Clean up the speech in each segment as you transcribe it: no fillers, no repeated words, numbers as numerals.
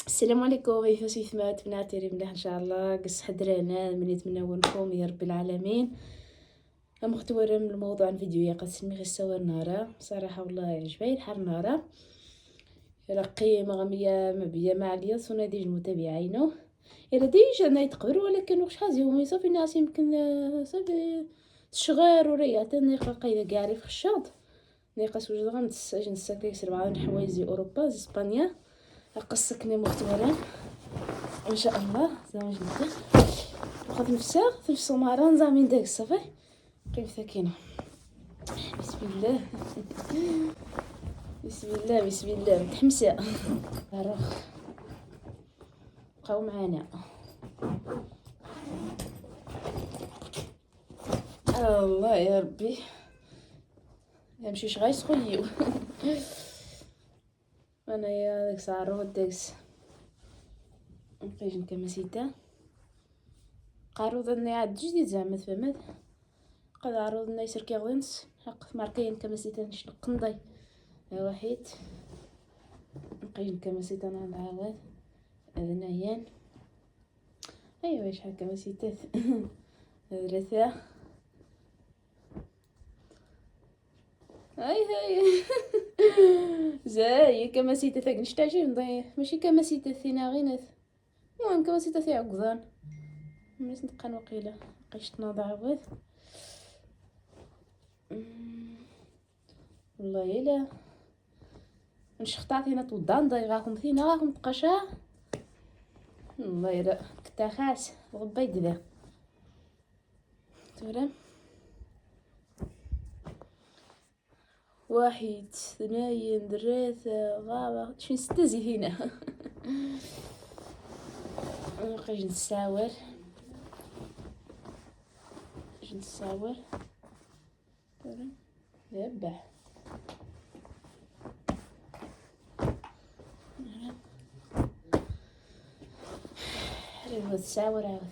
السلام عليكم كيفاش يثمات بناتي ري مليح ان شاء الله قص حدرانا من يتمنونكم يا رب العالمين. مختورة من الموضوع الفيديو يا قسمي غير صور نارا صراحه والله عجباني الحال نارا رقي مغميه مبيه مع عليا صونا ديج المتابعين الى ديج انا يتقبر ولكن واش حازي هما صافي ناس يمكن صافي الشغار وريات نيقا قايده كاع في الشاط نيقاس وجد غنتس نساك يكسر بعض الحوايج زي اوروبا زي اسبانيا قصكني مختورين ان شاء الله زعما جدا واخد نفس مران زعما داك صافي قيم ساكنه. بسم الله بسم الله بسم الله متحمسه رخ بقاو معانا. الله يا ربي نمشيش غير سخيو انا يا داك صارو داكس نقيج نكمسيتا قارودني عاد جديد زعما تفهمت قد عرضنا يسر كيغلنس حق ماركين كمسيتا نشنق نضي وحيد نقيج كمسيتا نعاود هذا هيان ايوا شحال كمسيتات ثلاثة هاي زاي كمسيتا ثاك نشتاجي نضي ماشي كمسيتا ثينا غينات المهم كمسيتا ثي عقزان مليس نتقن وقيله قيشت نوضع عوض والله الا نشختع ثينا توضان ضي غاكم ثينا غاكم تقشا والله الا كتا خاس غبا يددا تمام. واحد اثنين ثلاثة أربعة شين ستة زي هنا نبقى نساور يبا تساور عاود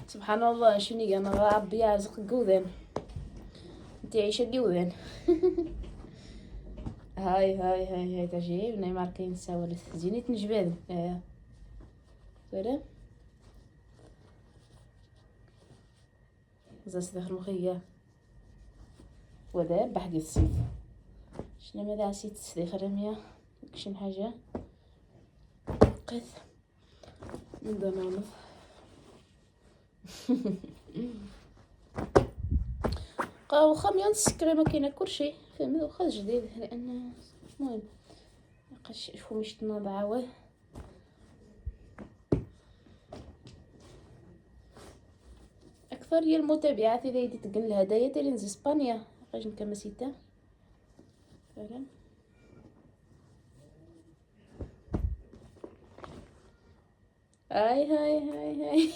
سبحان الله شنو انا ربي يرزق قوذن انت عيشه قوذن هاي تعجبني ماركين ساولت زينيت نجباد ولا زاس داخل مخيا وذا بحدي الصيف شنو ماذا عسيت تسديخ رمية كشين حاجة قث من ضمانه قاو خميان سكري ما كاينه كلشي فهمت وخا جديد لان المهم نقاش شوفو مش تنوض عاود اكثر ديال المتابعات اذا يدي تقن الهدايا ديال نز اسبانيا نقاش نكمسيتا فعلا هاي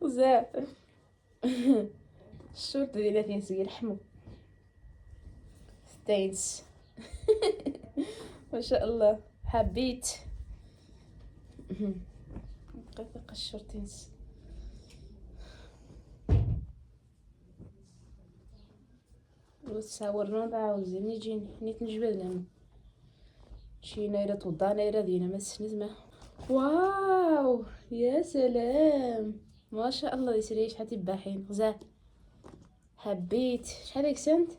بزاف الشورت ديالها فين سقي لحمو ستاينس ما شاء الله حبيت نقيق الشورتينس وتصاورنا نعاود زين يجيني نيت نجبد لهم شي نايره توضا نايره دينا ما تسنزمه. واو يا سلام ما شاء الله يسري شحال تباحين غزال حبيت شحال هيك سنت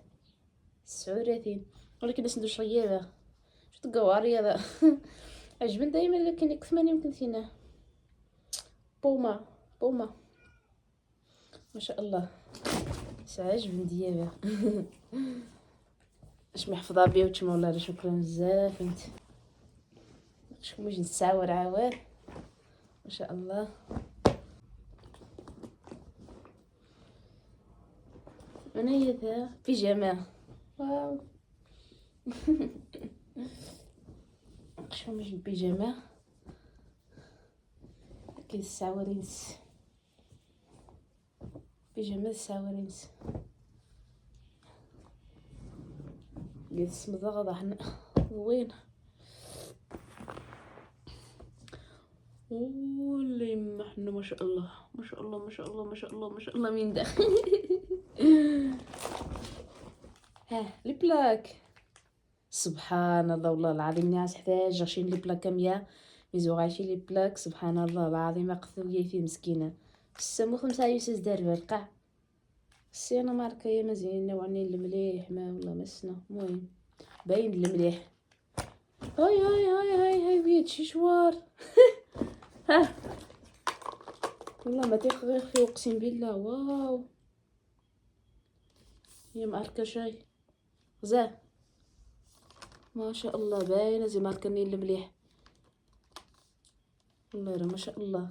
39 ولكن اسندو شيابه شو تقواري هذا عجبني دايما لكن كثمان يمكن فينا بوما ما شاء الله عجبني ديابه اش محفظه بيه وتشما والله شكرا بزاف انت شكون باش نساور عاود ما شاء الله. انا هي ذا بيجامه واو شكون باش البيجامه كي الساورينس بيجامه الساورينس قلت اسم ضغط حنا وين ولي محنا ما شاء الله من داخل ها لي بلاك. سبحان الله والله العظيم ناس حتاج غشين لي بلاك كامية ميزو غاشي لي بلاك. سبحان الله العظيم اقثوية في مسكينة السمو 5 دار برقع سي انا ماركايا مزيان نوعني المليح ما والله مسنا المهم باين المليح. هاي هاي هاي هاي هاي بيت شي شوار. ها والله ما تيخ في اقسم بالله. واو هي ماركة شاي غزال ما شاء الله باينه زي ماركني المليح والله راه ما شاء الله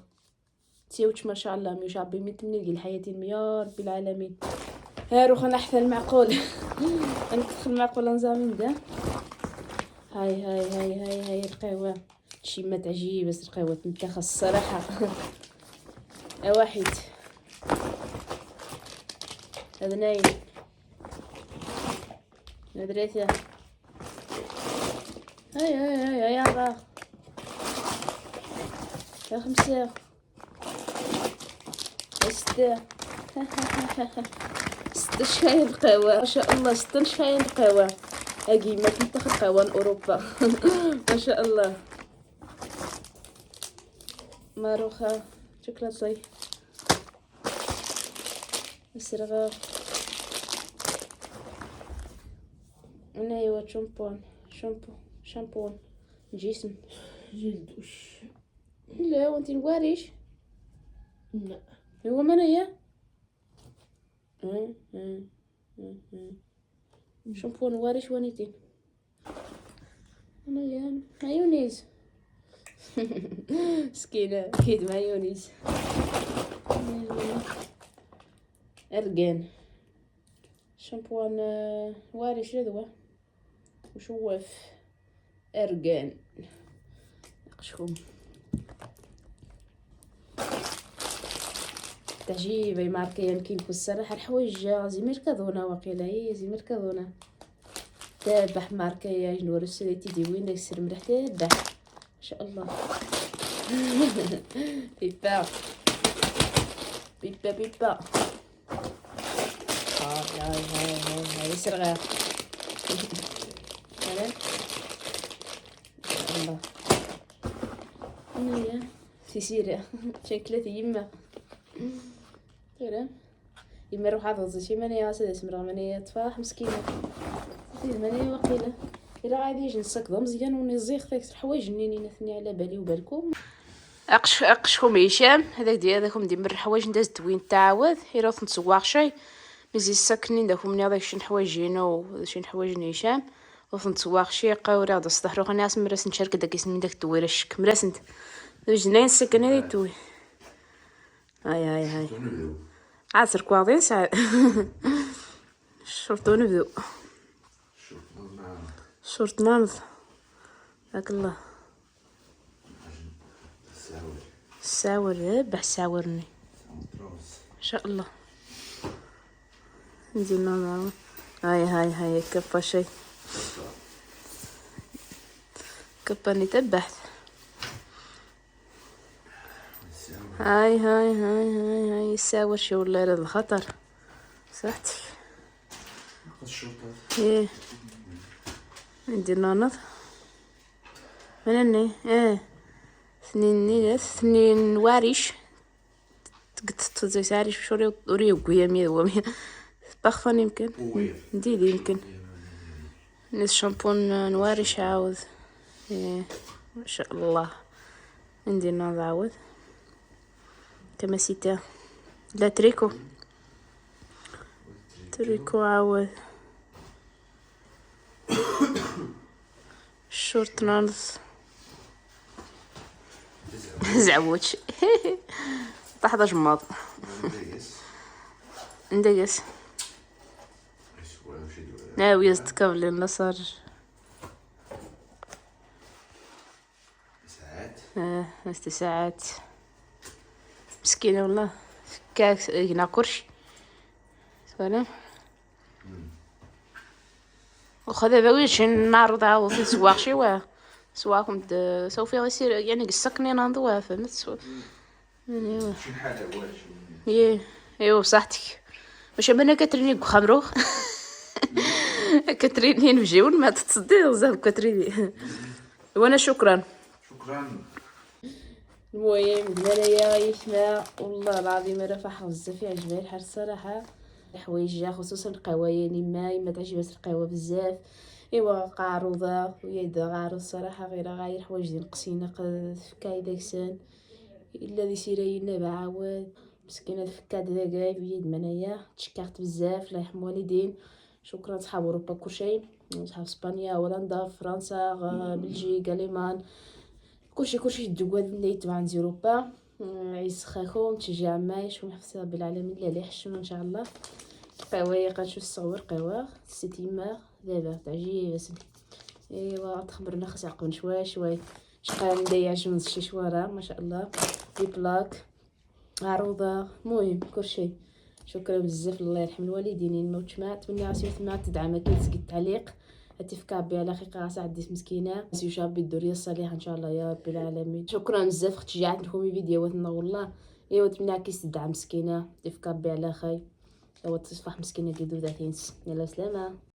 تيوش ما شاء الله مش عبي متمني الحياتين يا رب العالمين. ها روح نحث المعقول. ندخل المعقول نزامي نبدا. هاي هاي هاي هاي هاي القهوه شي ما تعجيب بس القهوه تنتخ الصراحه. واحد هذا نايم مدرسة. هاي هاي هاي هاي أربعة يا 5 6. 6 شاي القهوة ما شاء الله. 6 شاي القهوة هاكي ما تنتخ قهوة أوروبا. ما شاء الله. ماروخة شوكولاتي السرغة ايوا شامبون جسم جلدوش. لا وانتي نواريش لا هو منايا شامبون واريش ونيتين انايا مايونيز. مسكينة اكيد مايونيز. ارجان شامبوان واريش هذا وشواف ارجان نقشهم تعجيبي ماركيا كينكو الصراحه الحوايج زي ميركادونا واقيلا هي زي ميركادونا تابح ماركيا جنور السريتي دي وين يسر مليح تابح ما شاء الله. بيبا بيبا بيبا هاي سرغة هلا الله هنيا سيسيرة شكلت يما ترى يما روح حافظ شي ماني عاسد اسم رغم اني تفاح مسكينة تدير ماني وقيلة إلا عادي يجي نسكضو مزيان ونزيخ ذاك الحوايج نيني نثني على بالي وبالكم. اقشكم هشام هذاك ديال هذاكم ديال من الحوايج نداز دوين تعاود يروح نسواق شي مزي ساكنين داكم من هذاك شي حوايجينا وشي حوايج هشام وفن تسواق شي قاوري هذا الصدح روح ناس مرس نشارك داك اسم داك الدويره الشك مرسنت جنين سكن هذه توي. هاي عصر كواضين ساعة. شرطو نبدو شرط ناض هاك الله ساور ربح ساورني ان شاء الله نزيد نضع. هاي كفا شي كفاني تبحث. هاي ساور شي ولا هذا الخطر صحتك ايه ندير ناض منني اثنين واريش تقدت زي ساريش بشوري وريو قوية مية ومية بخفن يمكن ندير يمكن نس شامبون نواريش عاوز ما شاء الله ندير ناض عاوز كما سيتا لا تريكو عاوز شورت نانز زعوتش طاح جماط ندقس لا ويزت كابل النصر ساعات مسكينة والله كاك هنا كرش سلام وخذا بويش نعرض عاوض في سواق شي سواكم سوف يصير يعني قسكني ننضوا فهمت شي حاجه ايوا بصحتك واش انا كترني خمرو. كاترين نجيون ما تصدي بزاف كاترين. وانا شكرا. المهم المرايا يشنا والله العظيم راه فرحه بزاف، يعجبها الحال الصراحه. الحوايج خصوصا القهوه، يعني ما تعجبات القهوه بزاف. ايوا قاروضه ويدا غارو الصراحه، غير حوايج ديال القصينه فكاي داكسان الا دي سيراينا بعاود مسكينه فكات داكاي ويد منايا تشكرت بزاف. الله يرحم والدين. شكرا صحاب اوروبا كلشي، صحاب اسبانيا، هولندا، فرنسا، بلجيكا، اليمان، كلشي الدول اللي تبع اوروبا. عيس خاكم تشجع مايش ونحفظ رب العالمين لا يحشم ان شاء الله. قهوه كنشوف الصور قهوه ستيمه دابا تعجيب اسدي. ايوا تخبرنا خاص يعقبن شوي شحال ندير جمز شي شواره ما شاء الله. دي بلاك عروضه، المهم كلشي. شكرا بزاف، الله يرحم الوالدين. الموت ما تمنى عسيت ما تدعم اكيد تسقي التعليق تفكر بها على خيقه سعديت مسكينه سيشاب بالدوريه الصالحه ان شاء الله يا رب العالمين. شكرا بزاف اختي شجعتكم فيديوهاتنا والله. ايوا تمنى كيس تدعم مسكينه تفكر بها على خير، ايوا تصفح مسكينه كيدو ذاتينس. يلا سلامه.